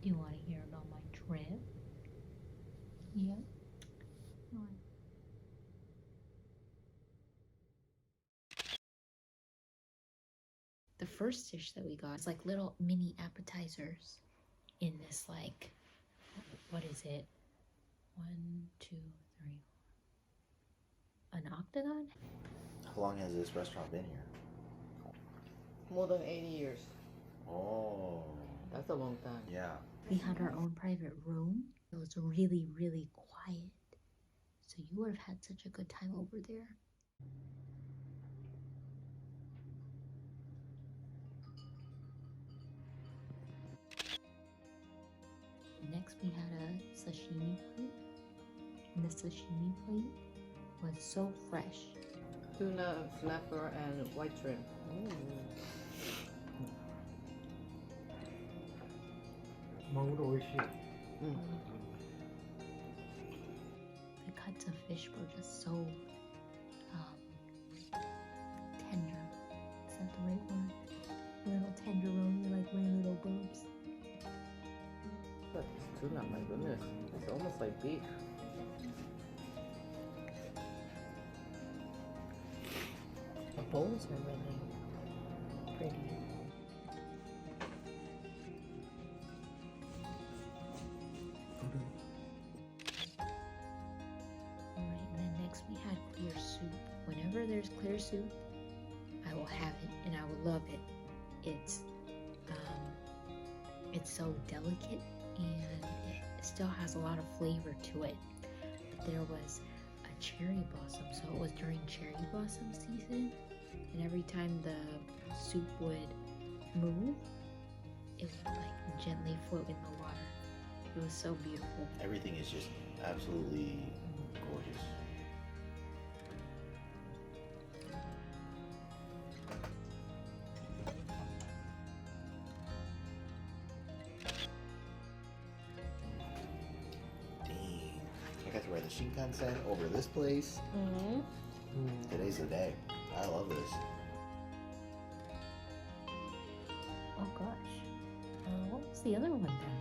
Do you want to hear about my trip? Yeah. The first dish that we got is like little mini appetizers in this like, what is it? 1, 2, 3, an octagon? How long has this restaurant been here? More than 80 years. Oh. That's a long time. Yeah. We had our own private room. It was really, really quiet. So you would have had such a good time over there. Next we had a sashimi plate. And the sashimi plate was so fresh. Tuna, snapper, and white shrimp. The cuts of fish were just so tender. Is that the right word? Little tenderoni, like my little boobs. But it's tuna, my goodness. It's almost like beef. The bowls are really pretty. Alright, and then next we had clear soup. Whenever there's clear soup, I will have it and I will love it. It's so delicate and it still has a lot of flavor to it. But there was a cherry blossom, so it was during cherry blossom season, and every time the soup would move, it would like gently float in the water. It was so beautiful. Everything is just absolutely gorgeous. I got to ride the Shinkansen over this place. Today's the day. I love this. Oh gosh. What was the other one then?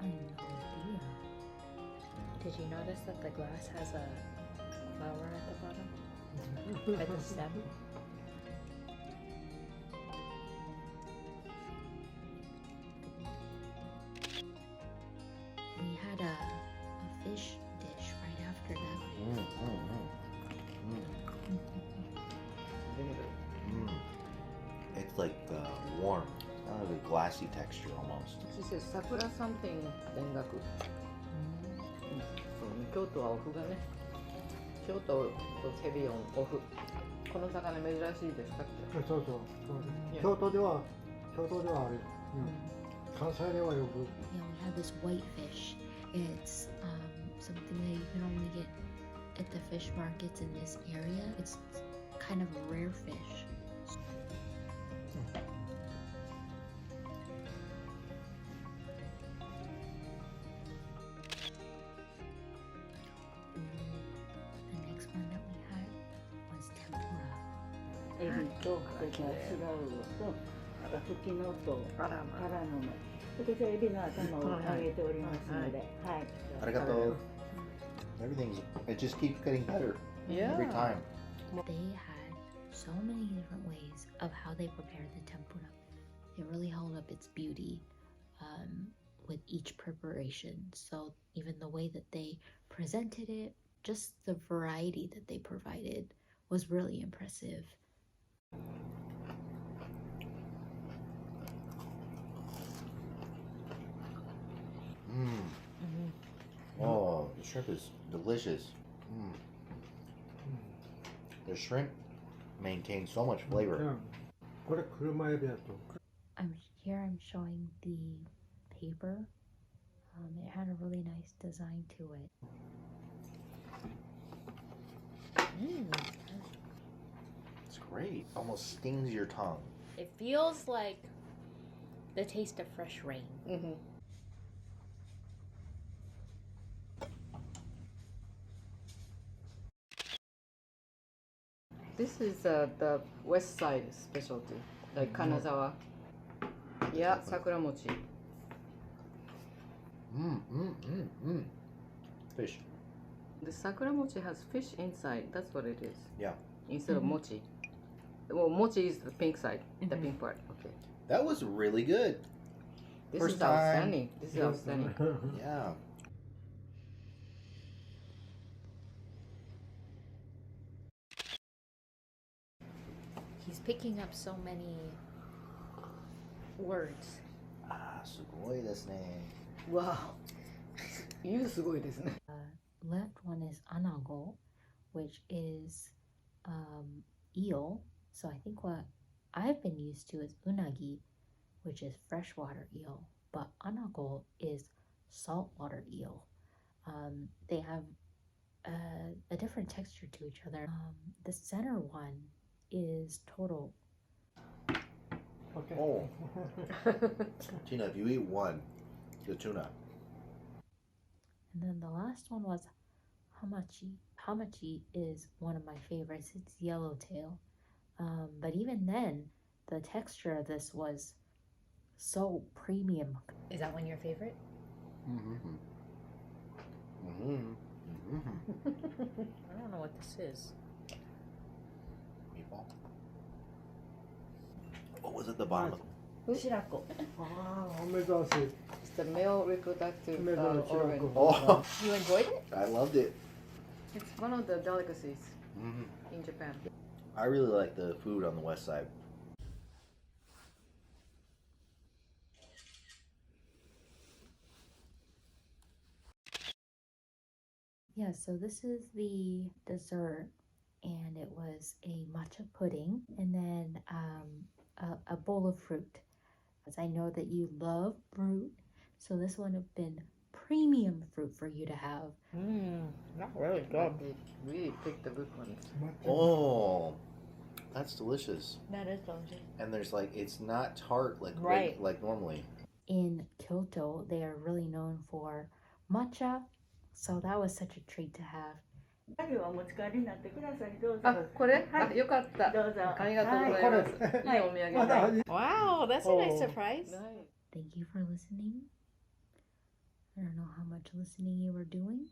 I have no idea. Did you notice that the glass has a flower at the bottom? At the stem? We had a fish dish right after that. It's like warm, kind of a glassy texture almost. She says sakura something dengaku. 京都はオフがね。京都とセビオンオフ。この魚珍しいですかって。そうそう。京都ではある。関西ではよく。Yeah, we had this white fish. It's something that you can only get at the fish markets in this area. It's kind of a rare fish. The next one that we had was tempura. エビとそれからシラウオとフキノとタラの芽。こちらエビの頭を揚げておりますので、はい。Arigato. Everything, it just keeps getting better every time. They had so many different ways of how they prepared the tempura. It really held up its beauty with each preparation. So even the way that they presented it, just the variety that they provided was really impressive. Oh, the shrimp is delicious. The shrimp maintains so much flavor. これ車エビだと。I'm showing the paper. It had a really nice design to it. It's great. Almost stings your tongue. It feels like the taste of fresh rain. This is the west side specialty, like Kanazawa. いや、桜餅。Fish. The sakura mochi has fish inside. That's what it is. Yeah. Instead of mochi. Well, mochi is the pink side, the pink part. Okay. That was really good. This First is time. outstanding. This is outstanding. Yeah. He's picking up so many words. すごいですね。 Wow. 言うすごいですね。 Left one is anago, which is eel. So I think what I've been used to is unagi, which is freshwater eel, but anago is saltwater eel. They have a different texture to each other. The center one is total. Okay. Oh. Tina, if you eat one, the tuna. And then the last one was hamachi. Hamachi is one of my favorites. It's yellowtail. But even then, the texture of this was so premium. Is that one your favorite? I don't know what this is. Meatball. What was at the bottom? Shirako. ああ、珍しい。 It's the male reproductive Male organ. shirako. Oh, You enjoyed it? I loved it. It's one of the delicacies in Japan. I really like the food on the west side. Yeah, so this is the dessert, and it was a matcha pudding, and then a bowl of fruit. As I know that you love fruit, so this would have been premium fruit for you to have. Not really good. They really picked the good ones. Oh, that's delicious. That is delicious. And there's like, it's not tart like Right. like normally. In Kyoto, they are really known for matcha, so that was such a treat to have. お持ち帰りになってください。どうぞ。あ、これ、はいあ、よかった。どうぞ。ありがとうございます。いいお土産まだだ。Wow, that's a nice surprise. Thank you for listening. I don't know how much listening you were doing,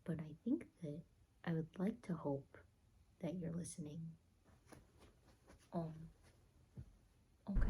but I think that I would like to hope that you're listening. Okay.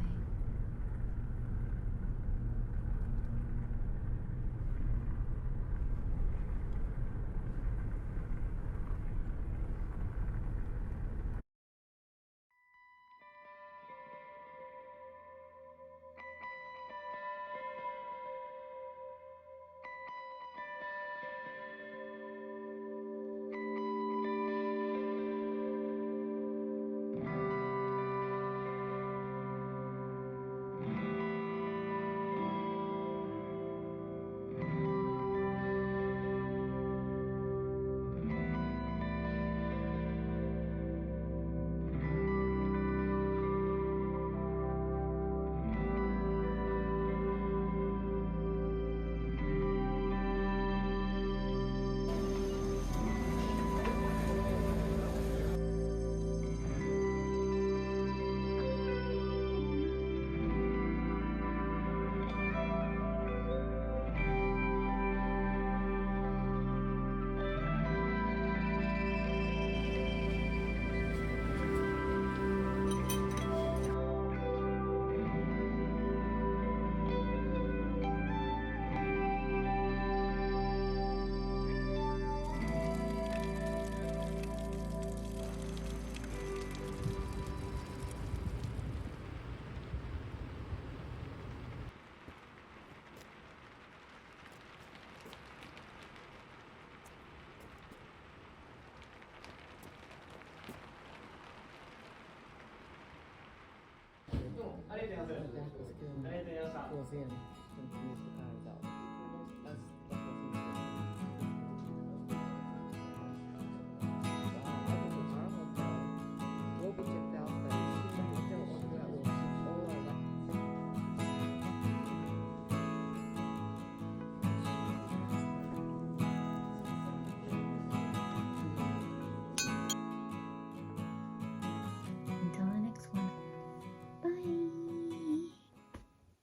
Museum.